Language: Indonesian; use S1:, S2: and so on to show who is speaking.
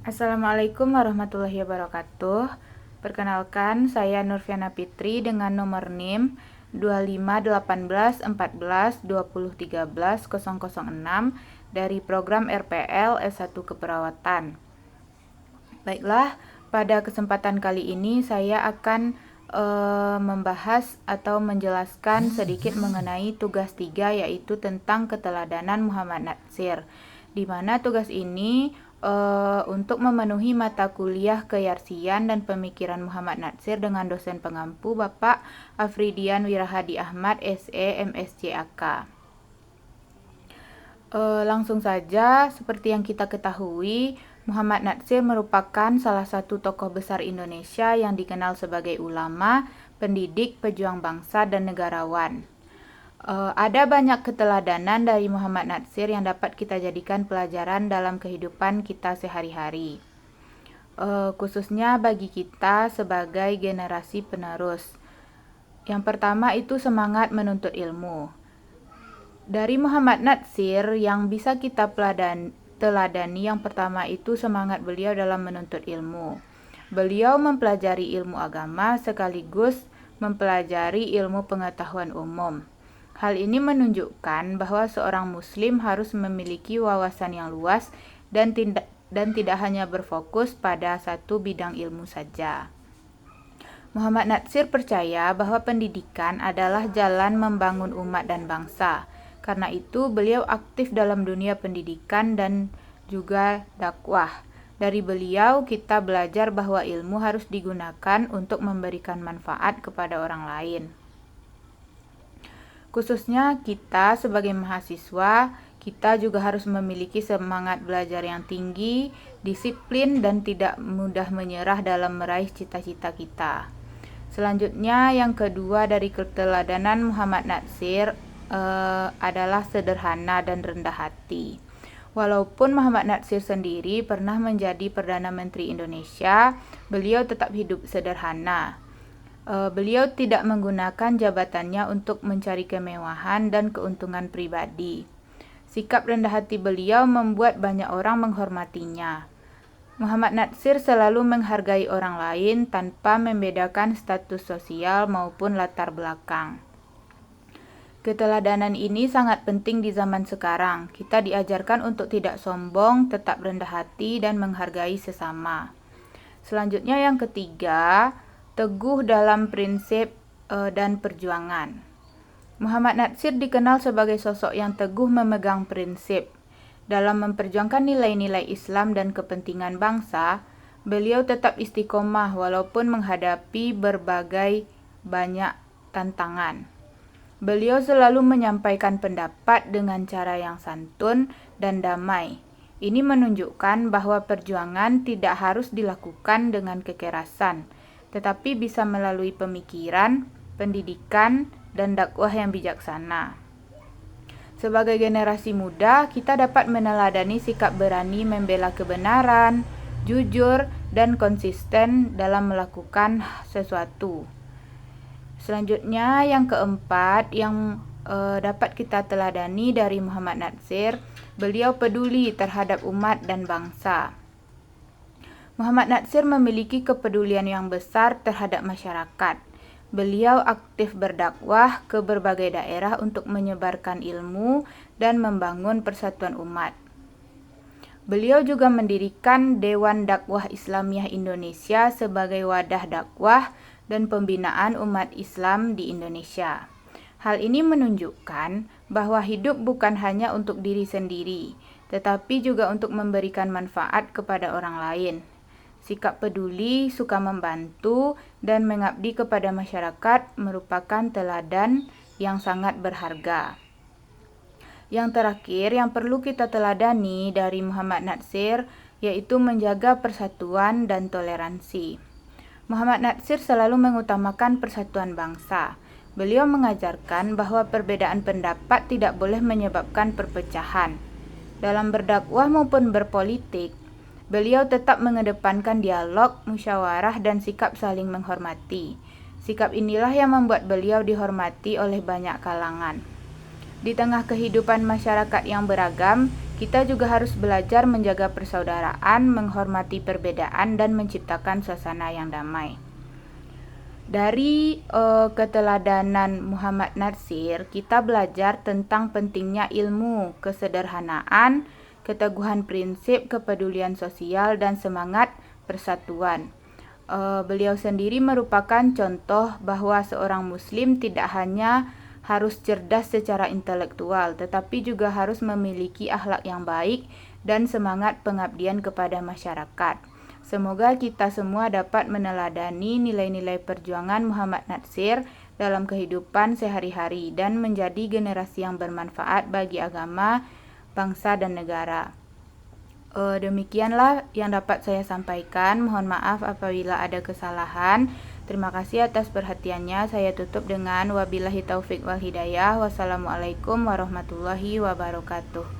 S1: Assalamualaikum warahmatullahi wabarakatuh. Perkenalkan, saya Nurfiana Fitri dengan nomor NIM 25181420130006 dari program RPL S1 Keperawatan. Baiklah, pada kesempatan kali ini saya akan membahas atau menjelaskan sedikit mengenai tugas 3, yaitu tentang keteladanan Muhammad Natsir, di mana tugas ini untuk memenuhi mata kuliah keyarsian dan pemikiran Muhammad Natsir dengan dosen pengampu Bapak Afridian Wirahadi Ahmad SE MSc AK. Langsung saja, seperti yang kita ketahui, Muhammad Natsir merupakan salah satu tokoh besar Indonesia yang dikenal sebagai ulama, pendidik, pejuang bangsa, dan negarawan. Ada banyak keteladanan dari Muhammad Natsir yang dapat kita jadikan pelajaran dalam kehidupan kita sehari-hari, khususnya bagi kita sebagai generasi penerus. Yang pertama itu semangat menuntut ilmu. Dari Muhammad Natsir yang bisa kita teladani, yang pertama itu semangat beliau dalam menuntut ilmu. Beliau mempelajari ilmu agama sekaligus mempelajari ilmu pengetahuan umum. Hal ini menunjukkan bahwa seorang muslim harus memiliki wawasan yang luas dan tidak hanya berfokus pada satu bidang ilmu saja. Muhammad Natsir percaya bahwa pendidikan adalah jalan membangun umat dan bangsa. Karena itu, beliau aktif dalam dunia pendidikan dan juga dakwah. Dari beliau, kita belajar bahwa ilmu harus digunakan untuk memberikan manfaat kepada orang lain. Khususnya kita sebagai mahasiswa, kita juga harus memiliki semangat belajar yang tinggi, disiplin, dan tidak mudah menyerah dalam meraih cita-cita kita. Selanjutnya, yang kedua dari keteladanan Muhammad Natsir adalah sederhana dan rendah hati. Walaupun Muhammad Natsir sendiri pernah menjadi Perdana Menteri Indonesia, beliau tetap hidup sederhana. Beliau tidak menggunakan jabatannya untuk mencari kemewahan dan keuntungan pribadi. Sikap rendah hati beliau membuat banyak orang menghormatinya. Muhammad Natsir selalu menghargai orang lain tanpa membedakan status sosial maupun latar belakang. Keteladanan ini sangat penting di zaman sekarang. Kita diajarkan untuk tidak sombong, tetap rendah hati, dan menghargai sesama. Selanjutnya yang ketiga, teguh dalam prinsip dan perjuangan. Muhammad Natsir dikenal sebagai sosok yang teguh memegang prinsip. Dalam memperjuangkan nilai-nilai Islam dan kepentingan bangsa, beliau tetap istiqomah walaupun menghadapi berbagai banyak tantangan. Beliau selalu menyampaikan pendapat dengan cara yang santun dan damai. Ini menunjukkan bahwa perjuangan tidak harus dilakukan dengan kekerasan, tetapi bisa melalui pemikiran, pendidikan, dan dakwah yang bijaksana. Sebagai generasi muda, kita dapat meneladani sikap berani membela kebenaran, jujur, dan konsisten dalam melakukan sesuatu. Selanjutnya, yang keempat yang dapat kita teladani dari Muhammad Natsir, beliau peduli terhadap umat dan bangsa. Muhammad Natsir memiliki kepedulian yang besar terhadap masyarakat. Beliau aktif berdakwah ke berbagai daerah untuk menyebarkan ilmu dan membangun persatuan umat. Beliau juga mendirikan Dewan Dakwah Islamiyah Indonesia sebagai wadah dakwah dan pembinaan umat Islam di Indonesia. Hal ini menunjukkan bahwa hidup bukan hanya untuk diri sendiri, tetapi juga untuk memberikan manfaat kepada orang lain. Sikap peduli, suka membantu, dan mengabdi kepada masyarakat merupakan teladan yang sangat berharga. Yang terakhir yang perlu kita teladani dari Muhammad Natsir yaitu menjaga persatuan dan toleransi. Muhammad Natsir selalu mengutamakan persatuan bangsa. Beliau mengajarkan bahwa perbedaan pendapat tidak boleh menyebabkan perpecahan. Dalam berdakwah maupun berpolitik, beliau tetap mengedepankan dialog, musyawarah, dan sikap saling menghormati. Sikap inilah yang membuat beliau dihormati oleh banyak kalangan. Di tengah kehidupan masyarakat yang beragam, Kita juga harus belajar menjaga persaudaraan, menghormati perbedaan, dan menciptakan suasana yang damai. Dari keteladanan Muhammad Natsir, kita belajar tentang pentingnya ilmu, kesederhanaan, keteguhan prinsip, kepedulian sosial, dan semangat persatuan. Beliau sendiri merupakan contoh bahwa seorang muslim tidak hanya harus cerdas secara intelektual, tetapi juga harus memiliki akhlak yang baik dan semangat pengabdian kepada masyarakat. Semoga kita semua dapat meneladani nilai-nilai perjuangan Muhammad Natsir dalam kehidupan sehari-hari dan menjadi generasi yang bermanfaat bagi agama, bangsa, dan negara. Demikianlah yang dapat saya sampaikan. Mohon maaf apabila ada kesalahan. Terima kasih atas perhatiannya. Saya tutup dengan wabillahi taufik wal hidayah. Wassalamualaikum warahmatullahi wabarakatuh.